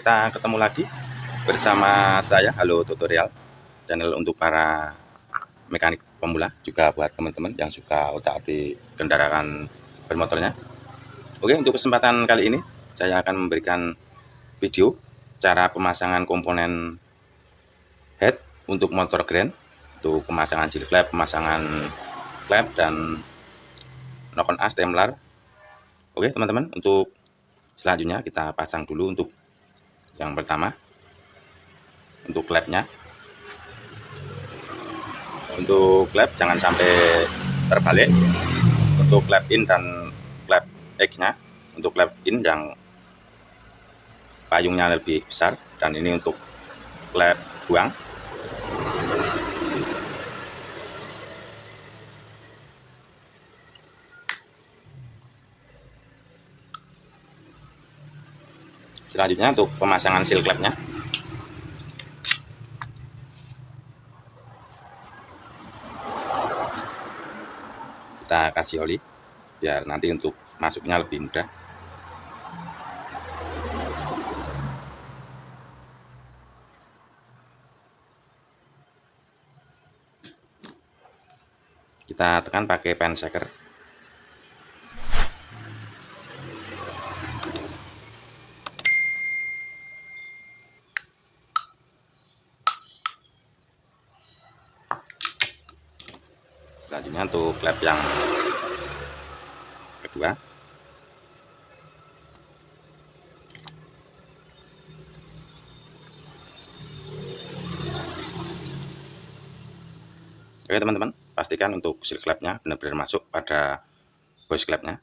kita ketemu lagi bersama saya Halo Tutorial, channel untuk para mekanik pemula, juga buat teman-teman yang suka otak-atik kendaraan bermotornya. Oke, untuk kesempatan kali ini saya akan memberikan video cara pemasangan komponen head untuk motor grand, untuk pemasangan seal flap, pemasangan klep, dan knock on as templar. Oke teman-teman, untuk selanjutnya kita pasang dulu untuk yang pertama, untuk klepnya. Untuk klep jangan sampai terbalik. Untuk klep in dan klep X-nya, untuk klep in yang payungnya lebih besar, dan ini untuk klep buang. Selanjutnya untuk pemasangan seal klepnya, kita kasih oli biar nanti untuk masuknya lebih mudah. Kita tekan pakai pen shaker. Selanjutnya untuk klep yang kedua, oke teman-teman, pastikan untuk seal klepnya benar-benar masuk pada hose klepnya.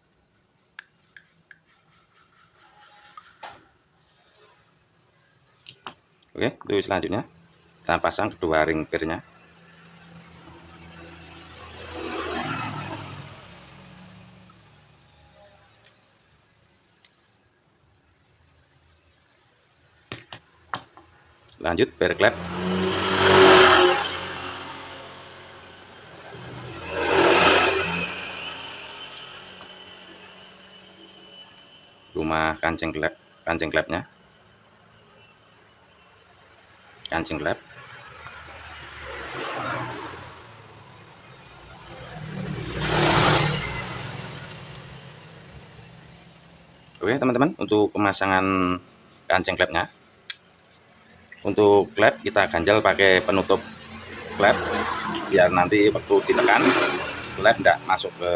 Oke, untuk selanjutnya kita pasang kedua ring pirnya. Lanjut per klep. Rumah kancing klepnya. Kancing klep. Oke teman-teman, untuk pemasangan kancing klepnya, untuk klep kita ganjal pakai penutup klep biar nanti waktu ditekan klep tidak masuk ke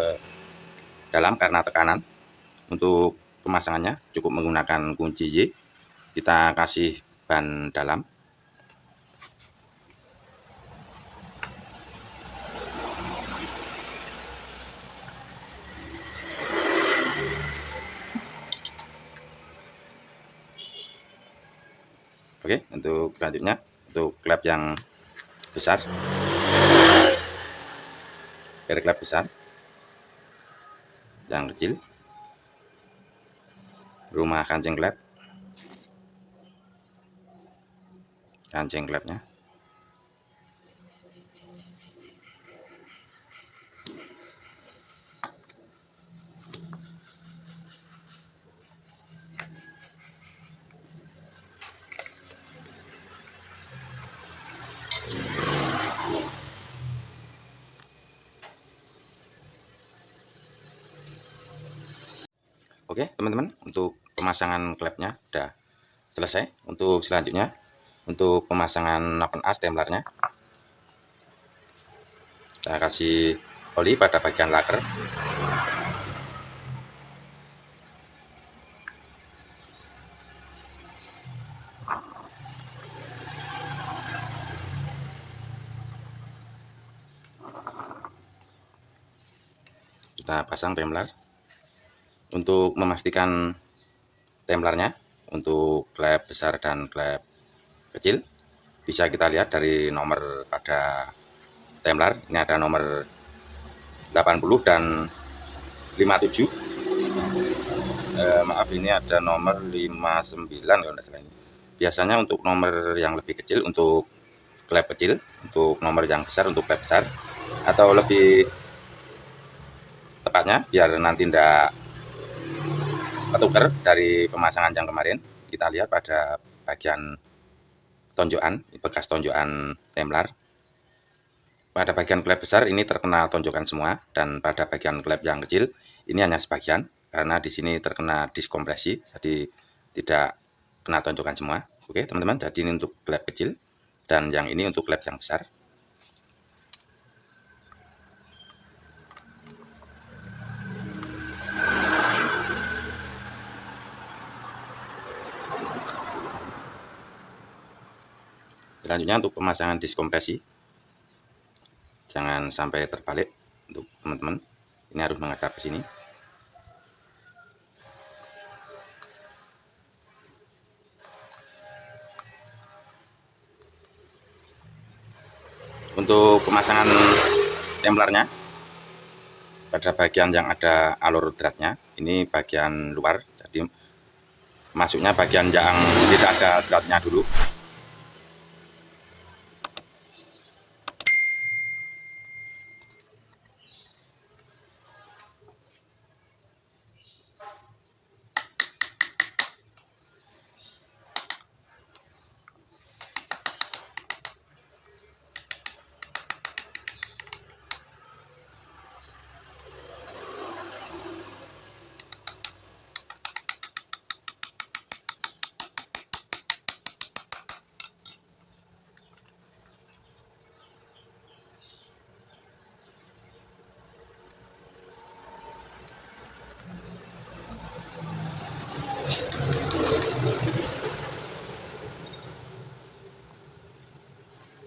dalam karena tekanan. Untuk pemasangannya cukup menggunakan kunci Y, kita kasih ban dalam. Oke, untuk selanjutnya untuk klep yang besar, per klep besar, yang kecil, rumah kancing klep, kancing klepnya. Oke teman-teman, untuk pemasangan klepnya udah selesai. Untuk selanjutnya, untuk pemasangan knock on as templarnya, kita kasih oli pada bagian laker. Kita pasang templar. Untuk memastikan templarnya untuk klep besar dan klep kecil, bisa kita lihat dari nomor pada templar. Ini ada nomor 80 dan 57. Maaf, ini ada nomor 59 kalau tidak salah ini. Biasanya untuk nomor yang lebih kecil untuk klep kecil, untuk nomor yang besar untuk klep besar, atau lebih tepatnya biar nanti tidak ketuker dari pemasangan yang kemarin, kita lihat pada bagian tonjokan, bekas tonjokan templar. Pada bagian klep besar ini terkena tonjokan semua, dan pada bagian klep yang kecil ini hanya sebagian karena di sini terkena diskompresi, jadi tidak kena tonjokan semua. Oke teman-teman, jadi ini untuk klep kecil dan yang ini untuk klep yang besar. Selanjutnya untuk pemasangan diskompresi, jangan sampai terbalik untuk teman-teman, ini harus menghadap ke sini. Untuk pemasangan templarnya, pada bagian yang ada alur dratnya, ini bagian luar, jadi masuknya bagian yang tidak ada dratnya dulu.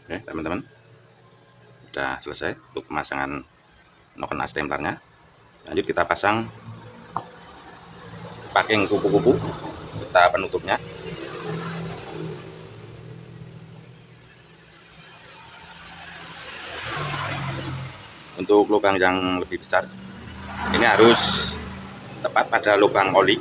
Oke teman-teman, sudah selesai untuk pemasangan noken as templarnya. Lanjut kita pasang packing kupu-kupu serta penutupnya. Untuk lubang yang lebih besar, ini harus tepat pada lubang oli.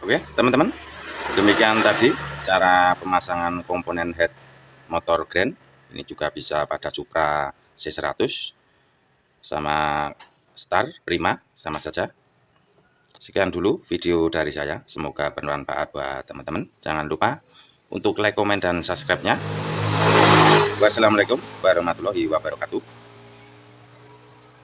Oke teman-teman, demikian tadi cara pemasangan komponen head motor Grand. Ini juga bisa pada Supra C100 sama Star Prima, sama saja. Sekian dulu video dari saya, semoga bermanfaat buat teman-teman. Jangan lupa untuk like, komen, dan subscribe-nya. Wassalamualaikum warahmatullahi wabarakatuh.